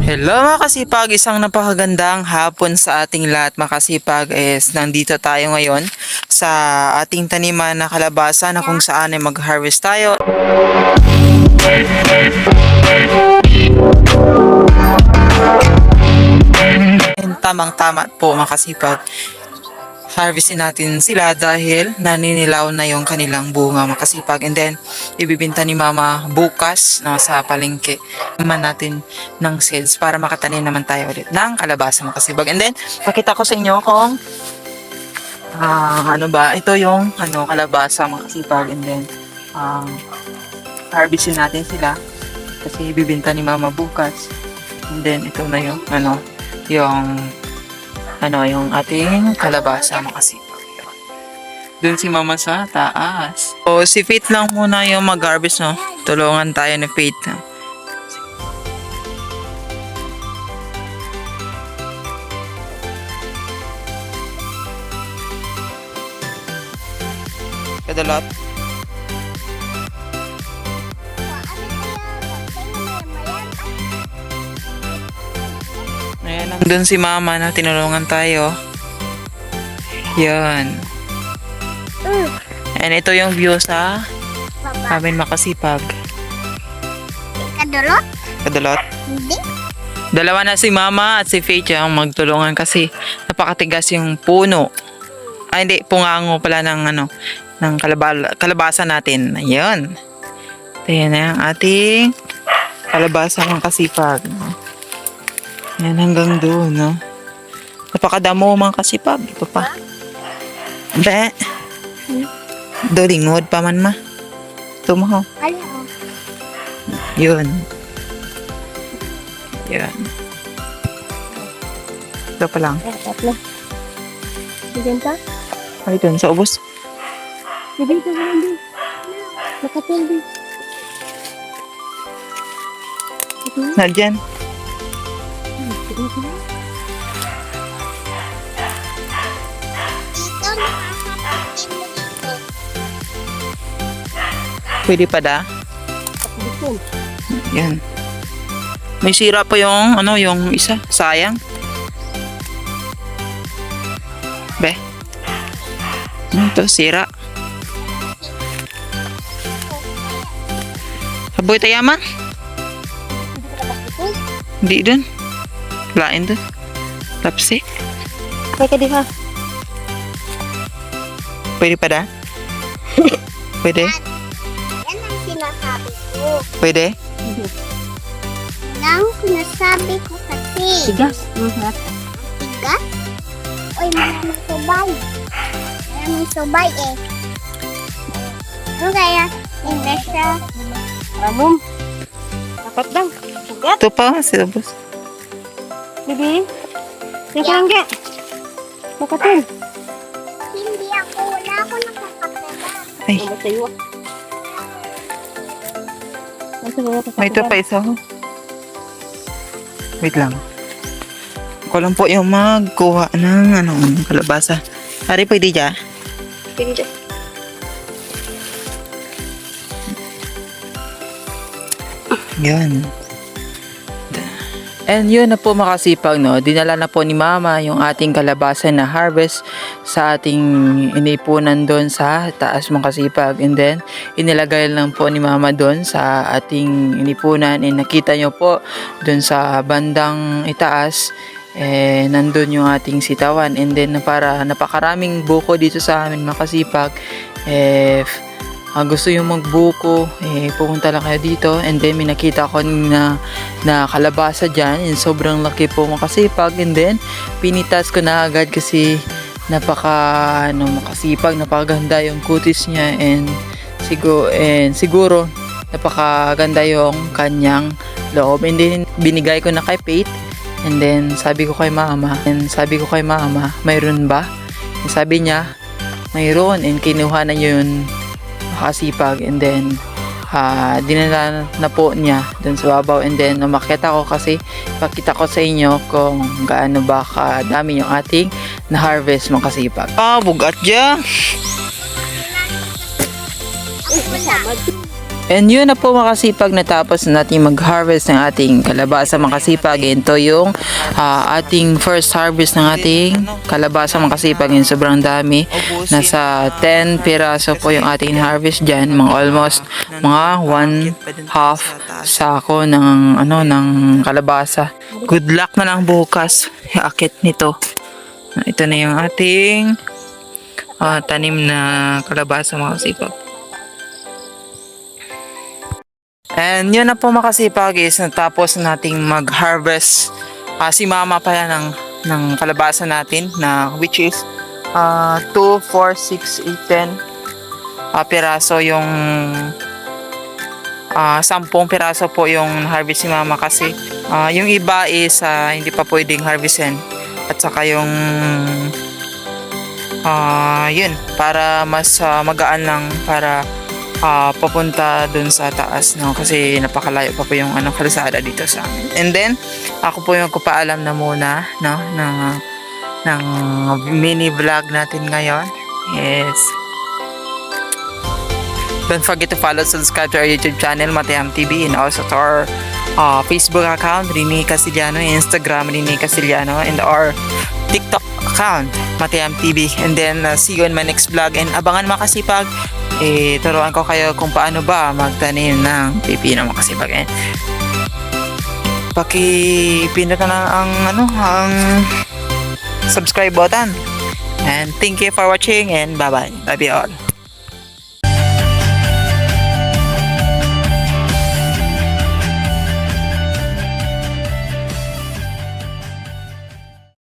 Hello mga kasipag, isang napakagandang hapon sa ating lahat mga kasipag. Nandito tayo ngayon sa ating taniman na kalabasa na kung saan ay mag-harvest tayo. And tamang-tama po mga kasipag, harvestin natin sila dahil naninilaw na yung kanilang bunga mga kasipag. And then, ibibinta ni mama bukas sa palengke naman natin ng sales para makatanim naman tayo ulit ng kalabasa mga kasipag. And then, pakita ko sa inyo kung ito yung kalabasa mga kasipag. And then, harvestin natin sila kasi ibibinta ni mama bukas. And then, ito na yung yung ating kalabasa mga kasipag. Doon si mama sa taas. So, si Faith lang muna yung mag-harvest, no? Tulungan tayo ni Faith. Kadalot. Ayan, doon si mama na tinulungan tayo. Yan. And ito yung view sa amin makasipag. Kadulot? Kadalot. Hindi. Dalawa na si mama at si Faith yung magtulungan kasi napakatigas yung puno. Ay hindi, pungango pala ng kalabasa natin. Ayun. Ayan na yung ating kalabasa ng kasipag. Yan hanggang doon, no? Napakadamo mga kasipag. Ito pa. Be. Dolingod pa man ma. Ito mo. Ano? Yun. Yan. Ito pa lang. Tatlo. Diyan pa? Ay, doon sa ubos. Dito ka lang din. Nakatil din. Nadyan. Dito, nakakapagin mo dito. Pwede pa da? Dito. Yan. May sira pa yung yung isa. Sayang. Be. Ito, sira. Saboy tayo ma? Hindi dun. Lain dun. Tapsik. Kaya ka di ha? Pwede pa da? Pwede? Yan ang sinasabi ko. Pwede? Yan ang sinasabi ko kasi. Tigas. Tigas? Uy, maraming subay. Maraming subay eh. Ano kaya? English siya. Anong? Dapat lang. Tigas. Ito pa, silabos. Bibi. Teka lang ka. Makatin. Hindi ako. Wala ako nakakapela. Ay, Ano sa'yo? may ito pa isa ho. Wait lang. Ako lang po yung magkuha ng kalabasa. Ari, pwede dya? Pwede dyan. Yan. And yun na po makasipag, no? Dinala na po ni mama yung ating kalabasa na harvest sa ating inipunan doon sa taas mga kasipag. And then, inilagay lang po ni mama doon sa ating inipunan. And nakita nyo po doon sa bandang itaas, nandun yung ating sitawan. And then, para napakaraming buko dito sa amin mga kasipag. Gusto yung magbuko, pupunta lang kayo dito. And then, may nakita ko na kalabasa dyan. And sobrang laki po makasipag. And then, pinitas ko na agad kasi makasipag, napakaganda yung kutis niya. And siguro napakaganda yung kanyang loob. And then, binigay ko na kay Faith. And then, sabi ko kay mama, mayroon ba? And sabi niya, mayroon. And kinuha na yun makasipag. And then dinala na po niya dun sa babaw. And then umakyat ako kasi pakita ko sa inyo kung gaano ba kadami yung ating na-harvest makasipag. Bugat dyan! Wala. And yun na po makasipag, natapos na natin mag-harvest ng ating kalabasa makasipag. Ito yung ating first harvest ng ating kalabasa makasipag. Yung sobrang dami. Nasa 10 piraso po yung ating harvest dyan. Mga almost mga 1/2 sako ng, ng kalabasa. Good luck na lang bukas. Akit nito. Ito na yung ating tanim na kalabasa makasipag. And yun na po makasipag is natapos nating mag-harvest si mama pala ng kalabasa natin na which is 2, 4, 6, 8, 10 piraso yung 10 piraso po yung harvest si mama kasi yung iba is hindi pa pwedeng harvestin at saka yung yun para mas magaan lang para papunta dun sa taas, no? Kasi napakalayo pa po yung kalsada dito sa amin. And then, ako po yung magpapaalam na muna, no? ng mini vlog natin ngayon. Yes. Don't forget to follow, subscribe to our YouTube channel, Matayam TV, and also to our Facebook account, Rini Casiliano, Instagram, Rini Casiliano, and our TikTok account, Matayam TV. And then, see you in my next vlog. And abangan makasipag, turuan ko kayo kung paano ba magtanim ng pipino makasipag. Paki-pindutan na ang subscribe button. And thank you for watching and bye-bye. Love you all.